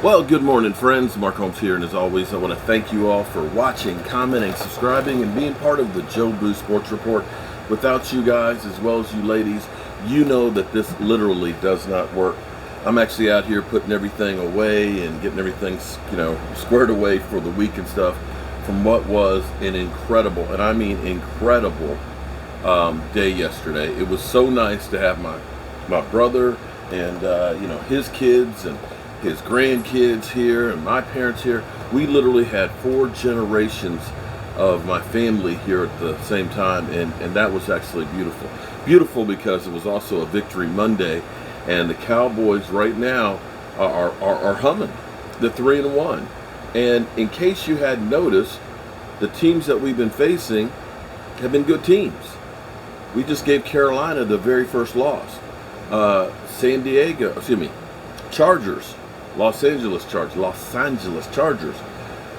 Well, good morning, friends. Mark Holmes here, and as always, I want to thank you all for watching, commenting, subscribing, and being part of the Joe Boo Sports Report. Without you guys, as well as you ladies, you know that this literally does not work. I'm actually out here putting everything away and getting everything, squared away for the week and stuff from what was an incredible, and I mean incredible, day yesterday. It was so nice to have my brother and his kids and his grandkids here and my parents here. We literally had 4 generations of my family here at the same time, and that was actually beautiful. Beautiful because it was also a Victory Monday, and the Cowboys right now are humming. The 3-1. And in case you hadn't noticed, the teams that we've been facing have been good teams. We just gave Carolina the very first loss. Chargers. Los Angeles Chargers.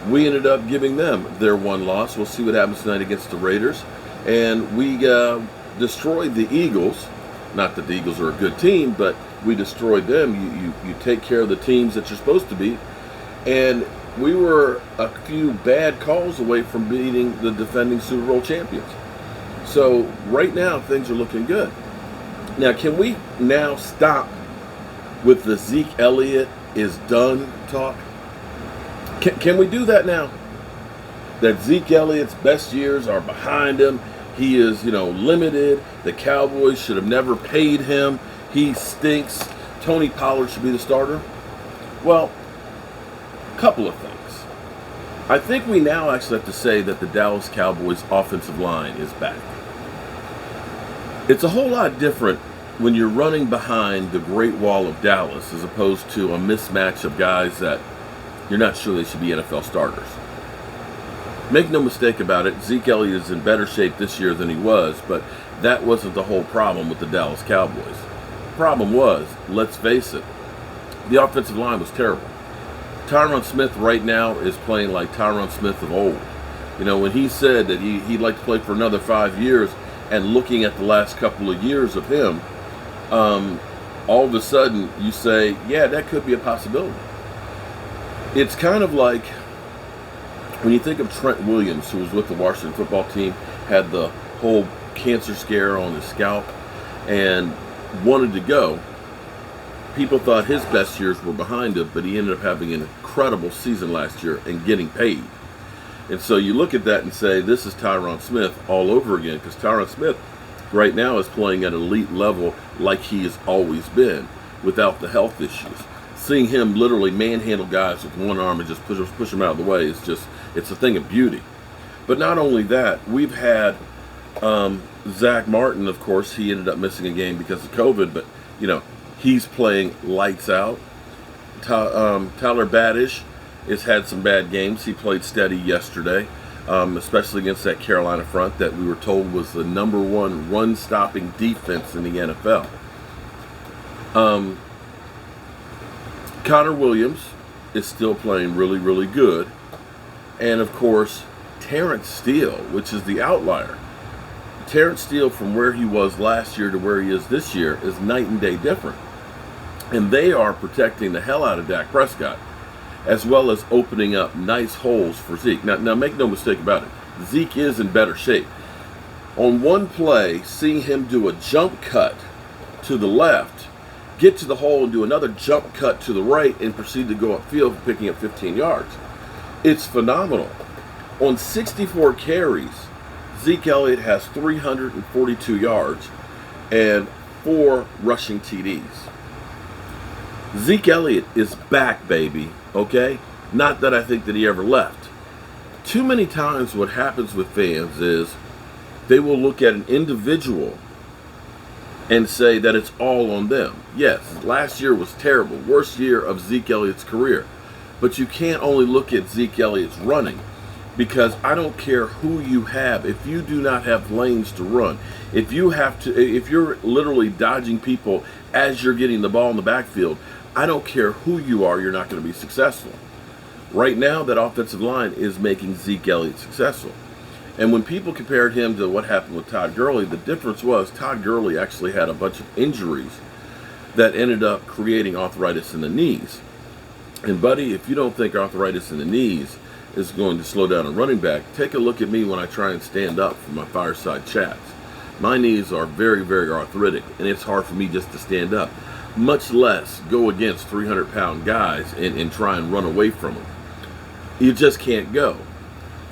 We ended up giving them their one loss. We'll see what happens tonight against the Raiders. And we destroyed the Eagles. Not that the Eagles are a good team, but we destroyed them. You take care of the teams that you're supposed to beat. And we were a few bad calls away from beating the defending Super Bowl champions. So right now, things are looking good. Now, can we now stop with the Zeke Elliott is done talk? Can we do that now? That Zeke Elliott's best years are behind him. He is, limited. The Cowboys should have never paid him. He stinks. Tony Pollard should be the starter. Well, a couple of things. I think we now actually have to say that the Dallas Cowboys offensive line is back. It's a whole lot different when you're running behind the Great Wall of Dallas as opposed to a mismatch of guys that you're not sure they should be NFL starters. Make no mistake about it, Zeke Elliott is in better shape this year than he was, but that wasn't the whole problem with the Dallas Cowboys. The problem was, let's face it, the offensive line was terrible. Tyron Smith right now is playing like Tyron Smith of old. When he said that he'd like to play for another 5 years, and looking at the last couple of years of him, all of a sudden you say, yeah, that could be a possibility. It's kind of like when you think of Trent Williams, who was with the Washington football team, had the whole cancer scare on his scalp and wanted to go. People thought his best years were behind him, but he ended up having an incredible season last year and getting paid. And so you look at that and say, this is Tyron Smith all over again, because Tyron Smith right now is playing at an elite level like he has always been without the health issues. Seeing him literally manhandle guys with one arm and just push them out of the way is it's a thing of beauty. But not only that, we've had Zach Martin, of course, he ended up missing a game because of COVID, but, he's playing lights out. Tyler Badish has had some bad games. He played steady yesterday, especially against that Carolina front that we were told was the number 1 run-stopping defense in the NFL. Connor Williams is still playing really, really good. And, of course, Terrence Steele, which is the outlier. Terrence Steele, from where he was last year to where he is this year, is night and day different. And they are protecting the hell out of Dak Prescott, as well as opening up nice holes for Zeke. Now make no mistake about it. Zeke is in better shape. On one play, seeing him do a jump cut to the left, get to the hole and do another jump cut to the right, and proceed to go upfield, picking up 15 yards. It's phenomenal. On 64 carries, Zeke Elliott has 342 yards and 4 rushing TDs. Zeke Elliott is back, baby, okay? Not that I think that he ever left. Too many times what happens with fans is they will look at an individual and say that it's all on them. Yes, last year was terrible, worst year of Zeke Elliott's career. But you can't only look at Zeke Elliott's running, because I don't care who you have. If you do not have lanes to run, if you're literally dodging people as you're getting the ball in the backfield, I don't care who you are, you're not going to be successful. Right now, that offensive line is making Zeke Elliott successful. And when people compared him to what happened with Todd Gurley, the difference was Todd Gurley actually had a bunch of injuries that ended up creating arthritis in the knees. And buddy, if you don't think arthritis in the knees is going to slow down a running back, take a look at me when I try and stand up for my fireside chats. My knees are very, very arthritic, and it's hard for me just to stand up, much less go against 300-pound guys and try and run away from them. You just can't go.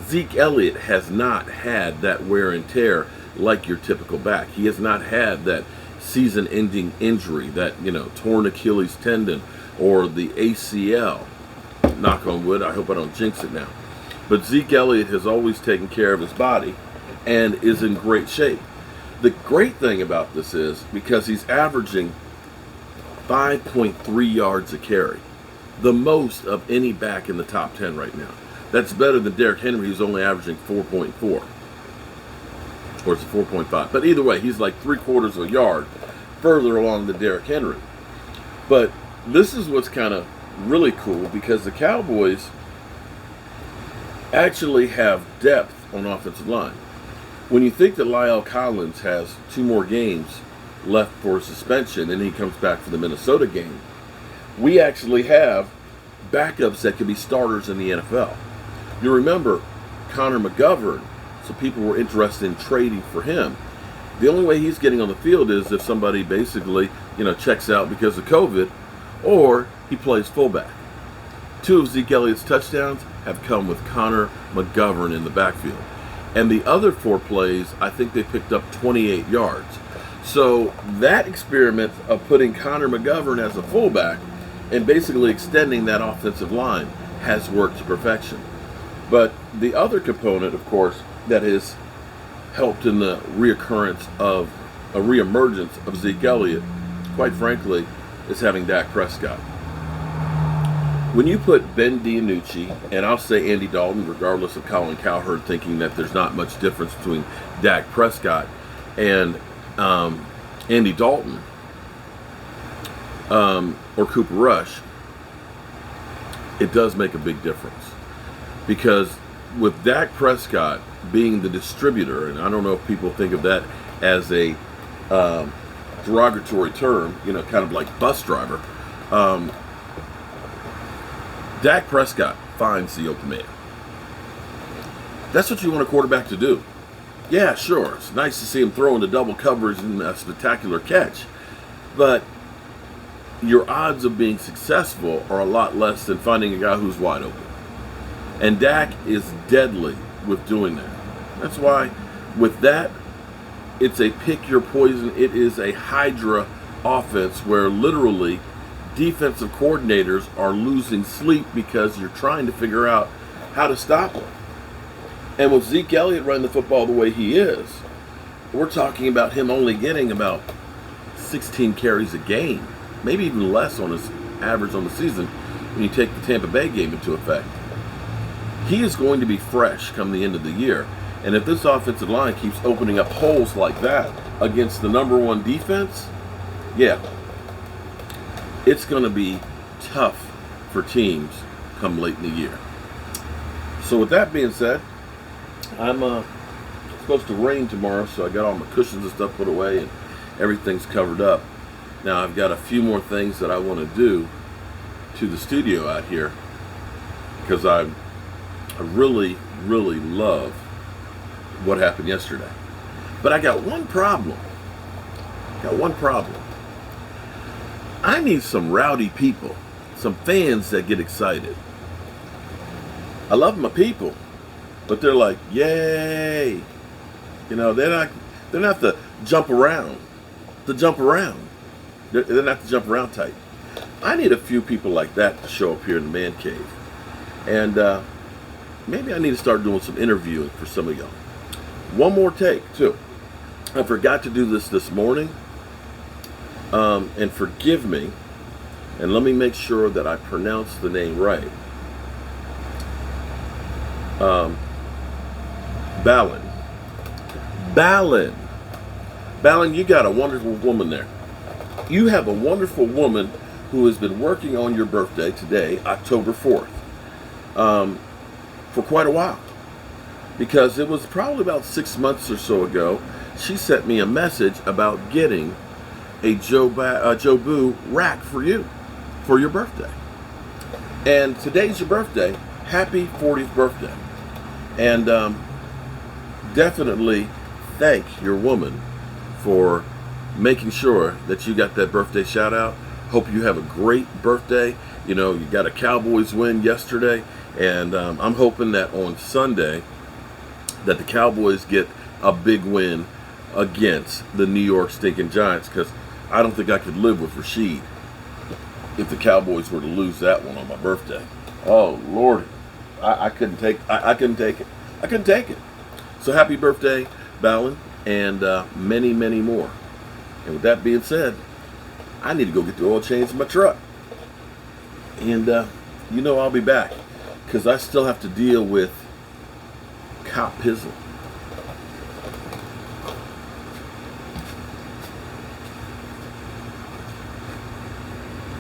Zeke Elliott has not had that wear and tear like your typical back. He has not had that season-ending injury, that, torn Achilles tendon or the ACL. Knock on wood, I hope I don't jinx it now. But Zeke Elliott has always taken care of his body and is in great shape. The great thing about this is because he's averaging 5.3 yards a carry, the most of any back in the top 10 right now. That's better than Derrick Henry, who's only averaging 4.4. Or it's 4.5. But either way, he's like 3/4 of a yard further along than Derrick Henry. But this is what's kind of really cool, because the Cowboys actually have depth on offensive line. When you think that La'el Collins has 2 more games left for suspension and he comes back for the Minnesota game, we actually have backups that could be starters in the NFL. You remember Connor McGovern, so people were interested in trading for him. The only way he's getting on the field is if somebody basically, checks out because of COVID, or he plays fullback. 2 of Zeke Elliott's touchdowns have come with Connor McGovern in the backfield. And the other 4 plays, I think they picked up 28 yards. So that experiment of putting Connor McGovern as a fullback and basically extending that offensive line has worked to perfection. But the other component, of course, that has helped in the reemergence of Zeke Elliott, quite frankly, is having Dak Prescott. When you put Ben DiNucci, and I'll say Andy Dalton, regardless of Colin Cowherd thinking that there's not much difference between Dak Prescott and Andy Dalton or Cooper Rush, it does make a big difference. Because with Dak Prescott being the distributor, and I don't know if people think of that as a derogatory term, kind of like bus driver, Dak Prescott finds the open man. That's what you want a quarterback to do. Yeah, sure, it's nice to see him throw into double coverage and a spectacular catch, but your odds of being successful are a lot less than finding a guy who's wide open. And Dak is deadly with doing that. That's why with that, it's a pick your poison. It is a Hydra offense where literally defensive coordinators are losing sleep because you're trying to figure out how to stop him. And with Zeke Elliott running the football the way he is, we're talking about him only getting about 16 carries a game, maybe even less on his average on the season when you take the Tampa Bay game into effect. He is going to be fresh come the end of the year. And if this offensive line keeps opening up holes like that against the number 1 defense, yeah, it's going to be tough for teams come late in the year. So with that being said, I'm supposed to rain tomorrow, so I got all my cushions and stuff put away and everything's covered up. Now I've got a few more things that I want to do to the studio out here because I really, really love what happened yesterday. But I got one problem. I need some rowdy people, some fans that get excited. I love my people, but they're like, yay. They're not the jump around. They're not the jump around type. I need a few people like that to show up here in the man cave. And maybe I need to start doing some interviewing for some of y'all. One more take, too. I forgot to do this morning. And forgive me. And let me make sure that I pronounce the name right. Ballin, you got a wonderful woman there. You have a wonderful woman who has been working on your birthday today, October 4th, for quite a while. Because it was probably about 6 months or so ago, she sent me a message about getting a Joe Boo rack for you, for your birthday. And today's your birthday. Happy 40th birthday. And definitely thank your woman for making sure that you got that birthday shout out. Hope you have a great birthday. You know, you got a Cowboys win yesterday, and I'm hoping that on Sunday that the Cowboys get a big win against the New York stinking Giants, because I don't think I could live with Rashid if the Cowboys were to lose that one on my birthday. Oh Lord, I couldn't take. I couldn't take it. I couldn't take it. So happy birthday, Balin, and many, many more. And with that being said, I need to go get the oil change in my truck. And you know I'll be back, because I still have to deal with Cop Pizzle.